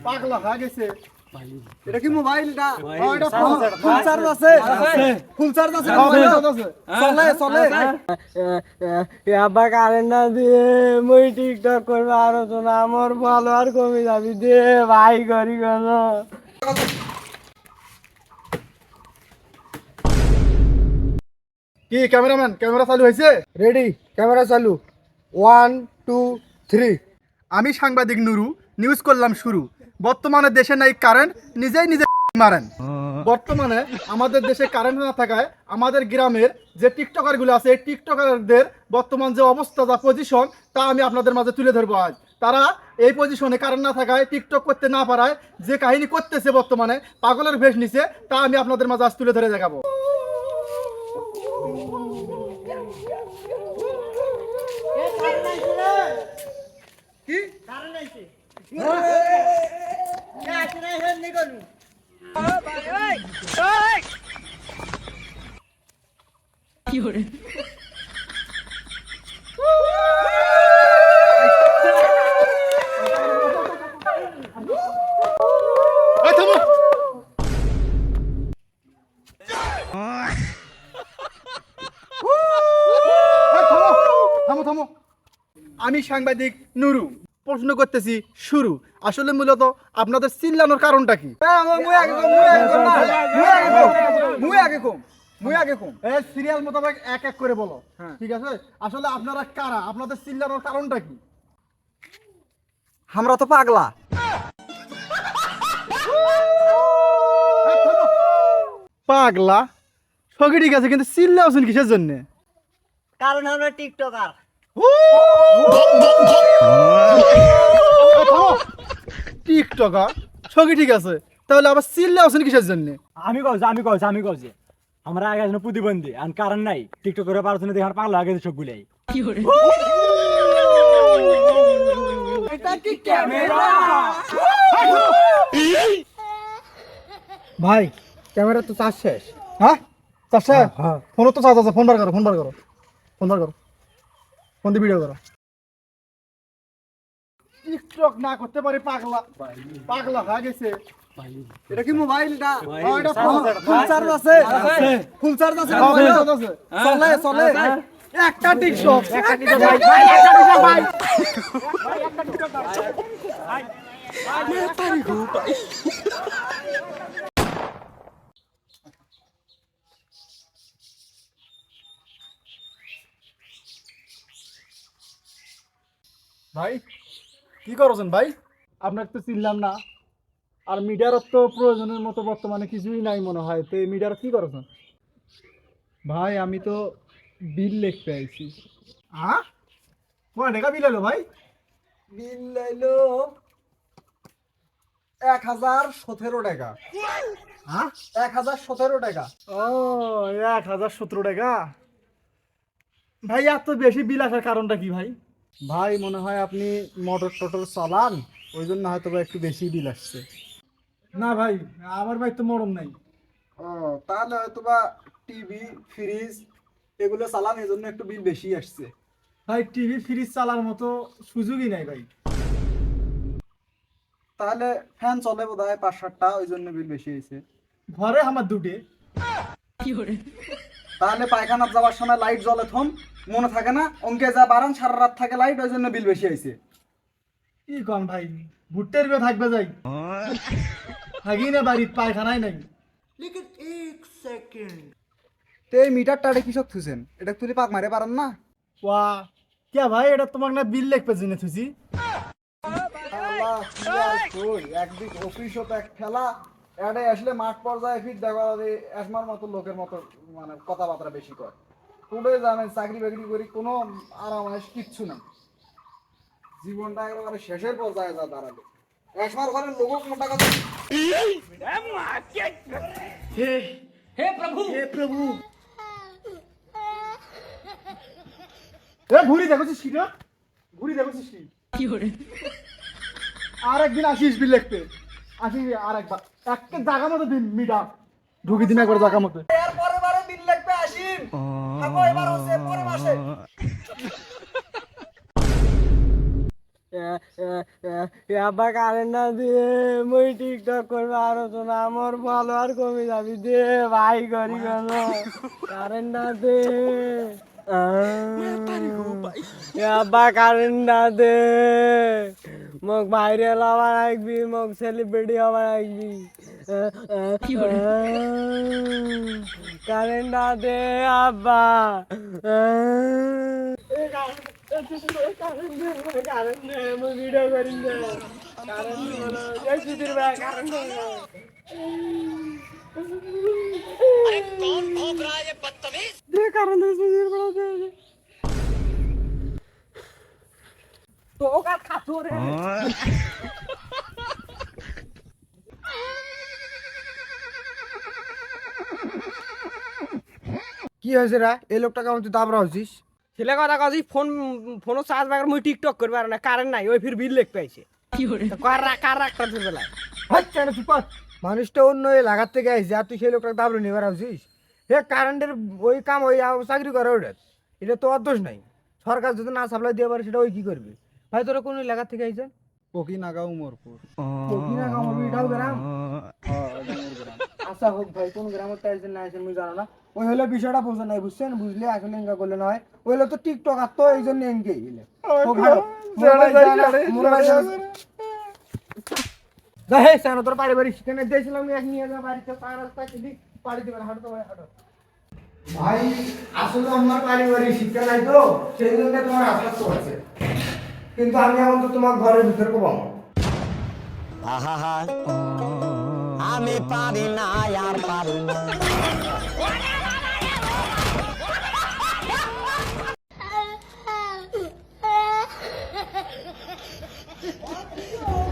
পাগলা হয়ে গেছে। এটা কি মোবাইল না? এটা ফুল চার্জ আছে, ফুল চার্জ আছে, চলে চলে। আবার কারেন্ট না দিয়ে মুই টিকটক করবো আরো তো না আমার ভালো আর কমে যাবি দে ভাই করি কেন কি ক্যামেরাম্যান, ক্যামেরা চালু হয়েছে? রেডি, ক্যামেরা চালু। 1 2 3। আমি সাংবাদিক নুরু, নিউজ করলাম শুরু। বর্তমানে দেশে নাই কারেন্ট, নিজেই নিজে মারেন। বর্তমানে আমাদের দেশে কারেন্ট না থাকায় আমাদের গ্রামের যে টিকটকার গুলো আছে এই টিকটকারদের বর্তমান যে অবস্থা যা পজিশন তা আমি আপনাদের মাঝে তুলে ধরবো আজ। তারা এই পজিশনে কারেন্ট না থাকায় টিকটক করতে না পারায় যে কাহিনী করতেছে বর্তমানে পাগলের ভেষ নিছে তা আমি আপনাদের মাঝে আজ তুলে ধরে দেখাবো। কি এই থামো। এই থামো, থামো থামো। আমি সাংবাদিক নুরু, প্রশ্ন করতেছি শুরু। আসলে মূলত আপনাদের চিল্লানোর কারণটা কি? সিরিয়াল মোতাবেক এক এক করে বলো, ঠিক আছে? আসলে আপনারা কারা, আপনাদের চিল্লানোর কারণটা কি? আমরা তো পাগলা। পাগলা সবই ঠিক আছে, কিন্তু চিল্লাওছেন কিসের জন্য? কারণ আমরা টিকটকার টিকটকার সবই ঠিক আছে, তাহলে আবার চিল্লাওছেন কিসের জন্য? আমি কইছি আমরা আগে যেন প্রতিবন্ধী আর কারণ নাই টিকটক করে পারছ না দেখার পাগলা হয়ে গেছে সবগুলাই। ভাই ক্যামেরা তো চার্জ শেষ। হ্যাঁ চারশো? হ্যাঁ। ফোনও তো চার্জ আছে, ফোন বার করো, ফোন বার করো, ফোন বার করো, ফোন দিয়ে ভিডিও করো। টিকটক না করতে পারি পাগলা, পাগলা হয়ে গেছে। এটা কি মোবাইল না? এটা ফুল চার্জ আছে, ফুল চার্জ আছে, চলে চলে। একটা টিকটক, ভাই কি করছেন ভাই? আপনার তো চিনলাম না, আর মিডিয়ার তো প্রয়োজনের মতো বর্তমানে কিছুই নাই মনে হয়, তো এই মিডিয়ার কি করছেন? ভাই আমি তো বিল লিখতে আইছি। হ্যাঁ কয় টাকা বিল এলো ভাই? বিল লাইলো 1017 টাকা। হ্যাঁ 1017 টাকা। ও 1017 টাকা। ভাই এত বেশি বিল আসার কারণটা কি ভাই? ভাই মনে হয় আপনি মোটর টোটর চালান, ওই জন্য হয়তো বা একটু বেশি বিল আসছে। না ভাই আমার ভাই তো মরণ নাই। ও তাহলে হয়তো বা টিভি ফ্রিজ এগুলো চালান এই জন্য একটু বিল বেশি আসছে। ভাই টিভি ফ্রিজ চালার মতো সুযোগই নাই ভাই। তাহলে ফ্যান চলে বোধহয় 5-7টা, ওই জন্য বিল বেশি হয়েছে। ঘরে আমার দুটে। তাহলে পায়খানা যাওয়ার সময় লাইট জ্বলে থম মনে থাকে না, অঙ্কে যা বারান সারা রাত থাকে লাইট, ওই জন্য বিল বেশি হয়েছে। কি কন ভাই, ভুট্টের বিয়ে থাকবে যাই থাকি না বাড়ির পায়খানাই নাই। তো এই মিটারটা কিসব থুছেন? এটা তুলি পাক মারে পারেন না? ওয়া কে ভাই, এটা তোমাকে না বিল লিখবে জেনে থুছি। আল্লাহ, কি আর কই, একদিক অফিসও তো এক খেলা, এডে আসলে মাঠ পর্যায়ে ফিট দেখা যাবে এসমার মতো লোকের মতো মানে কথাবার্তা বেশি কয়। পুরো জানেন চাকরি বাকরি করি কোনো আরাম আয়েশ কিচ্ছু নাই, জীবনটা একেবারে শেষের পর্যায়ে যা দাঁড়াবে। এসমার ঘরের লোক মোটা কথা। এ ঘুরি দেখছিস কি রে? ঘুরি দেখছিস কি? আর একদিন আসিস বিল লিখতে, আসি আর একবার একটা জায়গা মতো দিন মিটা ঢুকি দিন একবার জায়গা মতো। এর পরের বারে বিল লাগবে আসিন, থাকো এবার হচ্ছে পরের মাসে। আব্বা কারেন্ট না দিয়ে মুই টিকটক করবো আরো তো না আমার ভালো আর কমে যাবি দে ভাই করি গেল কারেন্ট না দে আব্বা কারেন্ট না দে মোক ভাইরাল হওয়া রাখবি মোক সেলিব্রিটি হওয়া রাখবি কারেন্ট না দে আব্বা কারেন্ট দে মই ভিডিও করি দে কারেন্ট বলো জয় সুধীর ভাই কারেন্ট দে দে কারেন্ট দে সুধীর বলো দে তো কার খাতো রে কি হয়েছে রা এই লোকটাকে আমি তুই দাবরা হচ্ছিস ছেলে কথা কাজি ফোনও চার্জ বাগার মুই টিকটক করবে আর না কারেন্ট নাই ওই ফির বিল লেখ পাইছে কার রাখটা বেলায় কেন চুপ কর। মানুষটা অন্য এলাকার থেকে আইসে আর তুই সেই লোকটাকে দাবরা নিবার হচ্ছিস হে কারেন্টের ওই কাম ওই চাকরি করে ওটা এটা তো অদোষ নাই সরকার যদি না সাপ্লাই দিয়ে পারে সেটা ওই কি করবে ভাই তোরা কোন এলাকা থেকে আইছে পকি নাগা উমরপুর কিনা কাম হবে এটাও গ্রাম আচ্ছা হোক ভাই কোন গ্রামের টাইলছেন না আইছেন মুই জানো না ওই হলো বিষয়টা বোঝা নাই বুঝছেন বুঝলে আসলে এঙ্গা করলে নয় ওই হলো তো টিকটক আর তো এই জন্য এঙ্গে গেলে হে সানো তোর পারিবারিক শিক্ষা দিয়েছিলাম এক নিয়ে যা বাড়িতে পার রাস্তা কি পাড়ি দিবেন হাঁটো ভাই হাঁটো ভাই আসলে আমার পারিবারিক শিক্ষা নাই তো সেই জন্য তোমার আশ্বাস আছে কিন্তু আমি এখন তো তোমার ঘরের ভিতর কোবাম আমি পারি না আর পারি না Ha ha ha.